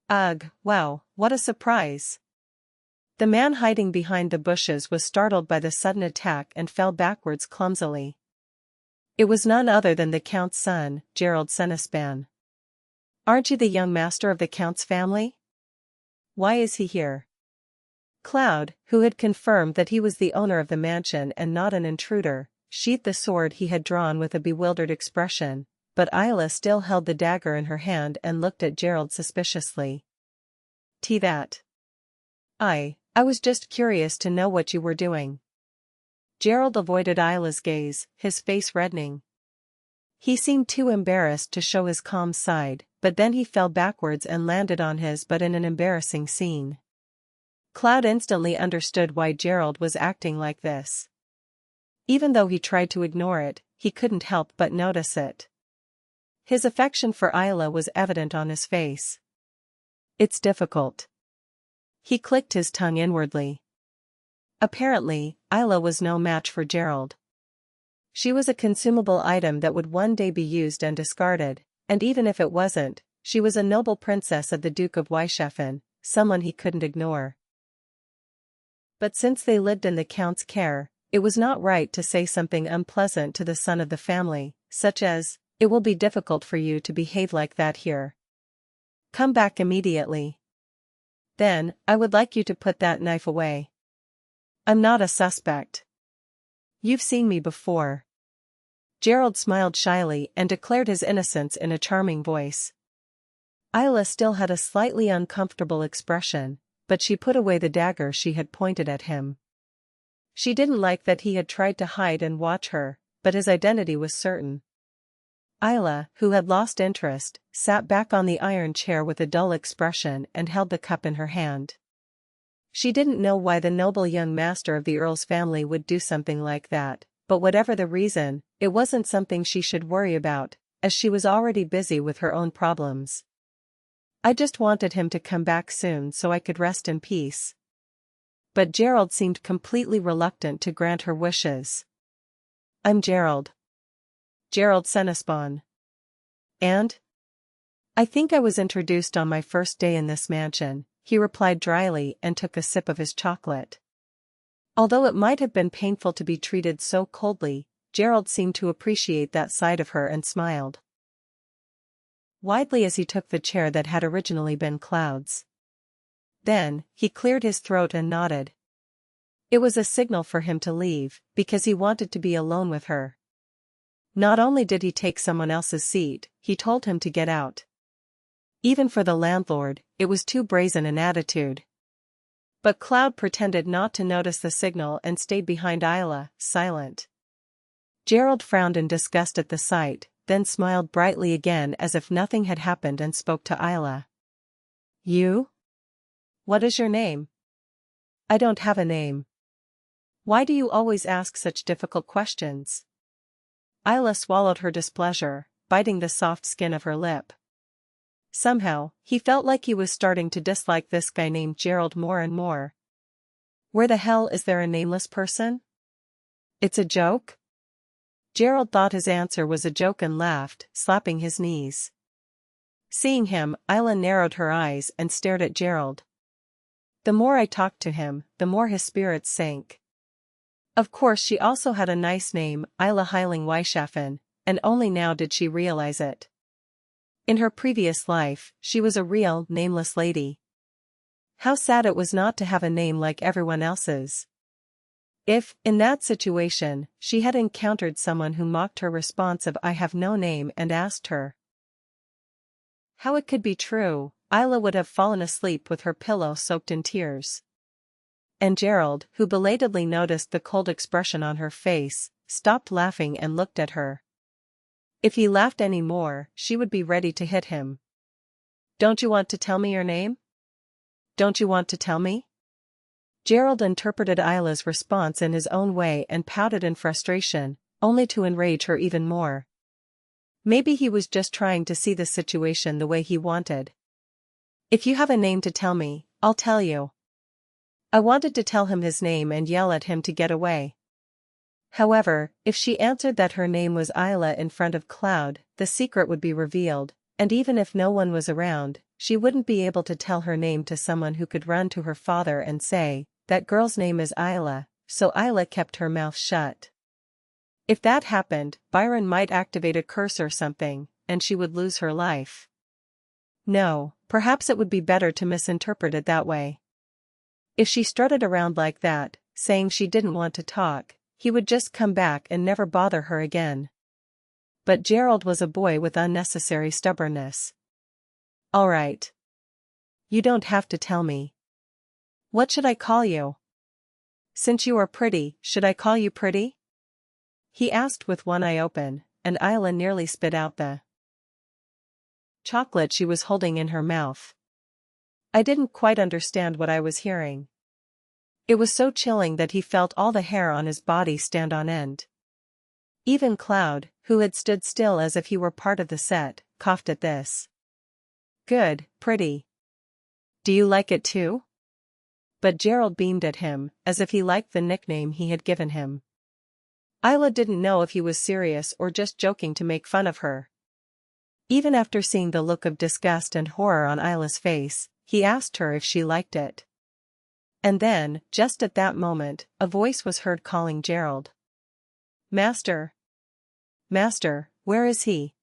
Ugh, wow, what a surprise. The man hiding behind the bushes was startled by the sudden attack and fell backwards clumsily. It was none other than the Count's son, Gerald Cenospan. Aren't you the young master of the Count's family? Why is he here? Cloud, who had confirmed that he was the owner of the mansion and not an intruder, sheathed the sword he had drawn with a bewildered expression, but Isla still held the dagger in her hand and looked at Gerald suspiciously. That. I was just curious to know what you were doing. Gerald avoided Isla's gaze, his face reddening. He seemed too embarrassed to show his calm side, but then he fell backwards and landed on his butt in an embarrassing scene. Cloud instantly understood why Gerald was acting like this. Even though he tried to ignore it, he couldn't help but notice it. His affection for Isla was evident on his face. It's difficult. He clicked his tongue inwardly. Apparently, Isla was no match for Gerald. She was a consumable item that would one day be used and discarded, and even if it wasn't, she was a noble princess of the Duke of Weichsheffen, someone he couldn't ignore. But since they lived in the Count's care, it was not right to say something unpleasant to the son of the family, such as, "It will be difficult for you to behave like that here. Come back immediately. Then, I would like you to put that knife away. I'm not a suspect. You've seen me before." Gerald smiled shyly and declared his innocence in a charming voice. Isla still had a slightly uncomfortable expression, but she put away the dagger she had pointed at him. She didn't like that he had tried to hide and watch her, but his identity was certain. Isla, who had lost interest, sat back on the iron chair with a dull expression and held the cup in her hand. She didn't know why the noble young master of the Earl's family would do something like that, but whatever the reason, it wasn't something she should worry about, as she was already busy with her own problems. I just wanted him to come back soon so I could rest in peace. But Gerald seemed completely reluctant to grant her wishes. I'm Gerald. Gerald Cenospan. And? I think I was introduced on my first day in this mansion, he replied dryly and took a sip of his chocolate. Although it might have been painful to be treated so coldly, Gerald seemed to appreciate that side of her and smiled widely as he took the chair that had originally been Cloud's. Then, he cleared his throat and nodded. It was a signal for him to leave, because he wanted to be alone with her. Not only did he take someone else's seat, he told him to get out. Even for the landlord, it was too brazen an attitude. But Cloud pretended not to notice the signal and stayed behind Isla, silent. Gerald frowned in disgust at the sight, then smiled brightly again as if nothing had happened and spoke to Isla. You? What is your name? I don't have a name. Why do you always ask such difficult questions? Isla swallowed her displeasure, biting the soft skin of her lip. Somehow, he felt like he was starting to dislike this guy named Gerald more and more. Where the hell is there a nameless person? It's a joke? Gerald thought his answer was a joke and laughed, slapping his knees. Seeing him, Isla narrowed her eyes and stared at Gerald. The more I talked to him, the more his spirits sank. Of course she also had a nice name, Isla Heiling Weichsheffen, and only now did she realize it. In her previous life, she was a real, nameless lady. How sad it was not to have a name like everyone else's. If, in that situation, she had encountered someone who mocked her response of "I have no name" and asked her how it could be true, Isla would have fallen asleep with her pillow soaked in tears. And Gerald, who belatedly noticed the cold expression on her face, stopped laughing and looked at her. If he laughed any more, she would be ready to hit him. Don't you want to tell me your name? Don't you want to tell me? Gerald interpreted Isla's response in his own way and pouted in frustration, only to enrage her even more. Maybe he was just trying to see the situation the way he wanted. If you have a name to tell me, I'll tell you. I wanted to tell him his name and yell at him to get away. However, if she answered that her name was Isla in front of Cloud, the secret would be revealed, and even if no one was around, she wouldn't be able to tell her name to someone who could run to her father and say, "That girl's name is Isla," so Isla kept her mouth shut. If that happened, Byron might activate a curse or something, and she would lose her life. No, perhaps it would be better to misinterpret it that way. If she strutted around like that, saying she didn't want to talk, he would just come back and never bother her again. But Gerald was a boy with unnecessary stubbornness. "All right. You don't have to tell me. What should I call you? Since you are pretty, should I call you Pretty?" he asked with one eye open, and Isla nearly spit out the chocolate she was holding in her mouth. I didn't quite understand what I was hearing. It was so chilling that he felt all the hair on his body stand on end. Even Cloud, who had stood still as if he were part of the set, coughed at this. "Good, Pretty. Do you like it too?" But Gerald beamed at him, as if he liked the nickname he had given him. Isla didn't know if he was serious or just joking to make fun of her. Even after seeing the look of disgust and horror on Isla's face, he asked her if she liked it. And then, just at that moment, a voice was heard calling Gerald. "Master? Master, where is he?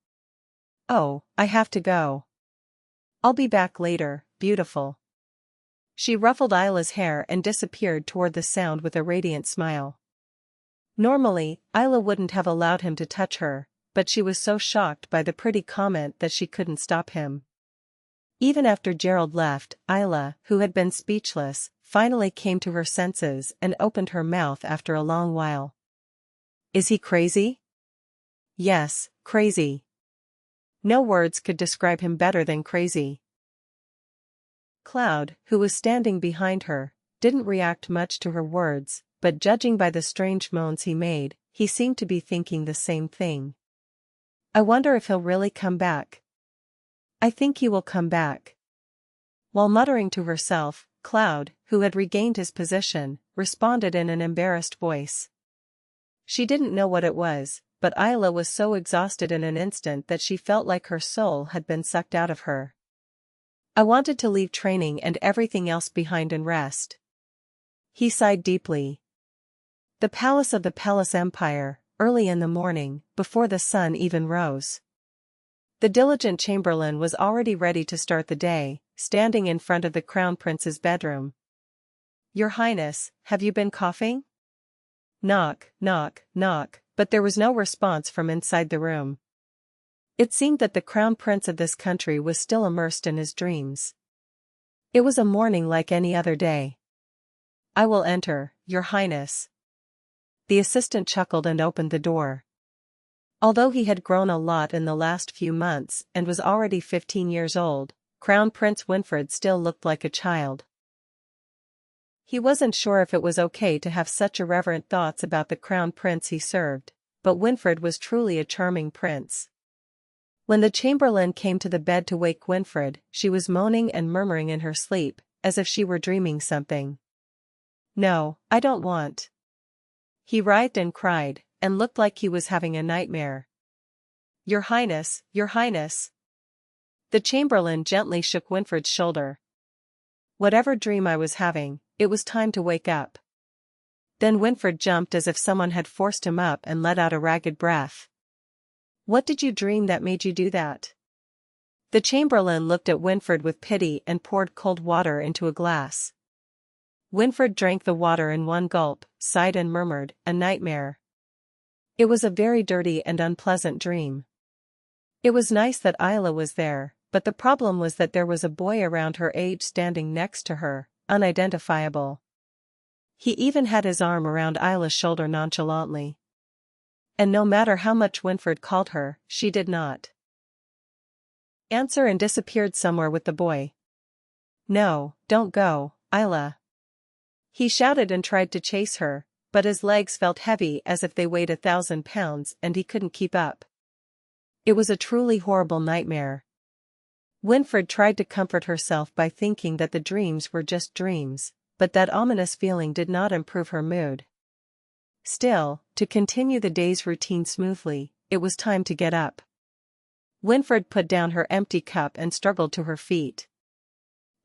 Oh, I have to go. I'll be back later, beautiful." She ruffled Isla's hair and disappeared toward the sound with a radiant smile. Normally, Isla wouldn't have allowed him to touch her, but she was so shocked by the pretty comment that she couldn't stop him. Even after Gerald left, Isla, who had been speechless, finally came to her senses and opened her mouth after a long while. "Is he crazy?" "Yes, crazy. No words could describe him better than crazy." Cloud, who was standing behind her, didn't react much to her words, but judging by the strange moans he made, he seemed to be thinking the same thing. "I wonder if he'll really come back. I think he will come back." While muttering to herself, Cloud, who had regained his position, responded in an embarrassed voice. She didn't know what it was, but Isla was so exhausted in an instant that she felt like her soul had been sucked out of her. "I wanted to leave training and everything else behind and rest." He sighed deeply. The palace of the Palace Empire, early in the morning, before the sun even rose. The diligent chamberlain was already ready to start the day, standing in front of the crown prince's bedroom. "Your Highness, have you been coughing?" Knock, knock, knock, but there was no response from inside the room. It seemed that the crown prince of this country was still immersed in his dreams. It was a morning like any other day. "I will enter, Your Highness." The assistant chuckled and opened the door. Although he had grown a lot in the last few months and was already 15 years old, Crown Prince Winfred still looked like a child. He wasn't sure if it was okay to have such irreverent thoughts about the crown prince he served, but Winfred was truly a charming prince. When the chamberlain came to the bed to wake Winfred, she was moaning and murmuring in her sleep, as if she were dreaming something. "No, I don't want." He writhed and cried, and looked like he was having a nightmare. "Your Highness, Your Highness." The chamberlain gently shook Winfred's shoulder. "Whatever dream I was having, it was time to wake up." Then Winfred jumped as if someone had forced him up and let out a ragged breath. "What did you dream that made you do that?" The chamberlain looked at Winfred with pity and poured cold water into a glass. Winfred drank the water in one gulp, sighed and murmured, "A nightmare." It was a very dirty and unpleasant dream. It was nice that Isla was there, but the problem was that there was a boy around her age standing next to her, unidentifiable. He even had his arm around Isla's shoulder nonchalantly. And no matter how much Winfred called her, she did not answer and disappeared somewhere with the boy. "No, don't go, Isla." He shouted and tried to chase her, but his legs felt heavy as if they weighed 1,000 pounds and he couldn't keep up. It was a truly horrible nightmare. Winfred tried to comfort herself by thinking that the dreams were just dreams, but that ominous feeling did not improve her mood. Still, to continue the day's routine smoothly, it was time to get up. Winfred put down her empty cup and struggled to her feet.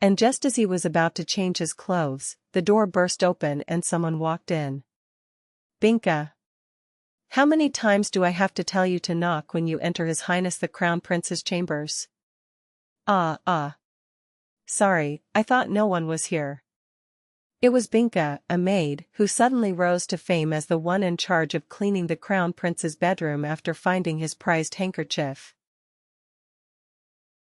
And just as he was about to change his clothes, the door burst open and someone walked in. Binka. How many times do I have to tell you to knock when you enter His Highness the Crown Prince's chambers? Sorry, I thought no one was here. It was Binka, a maid, who suddenly rose to fame as the one in charge of cleaning the Crown Prince's bedroom after finding his prized handkerchief.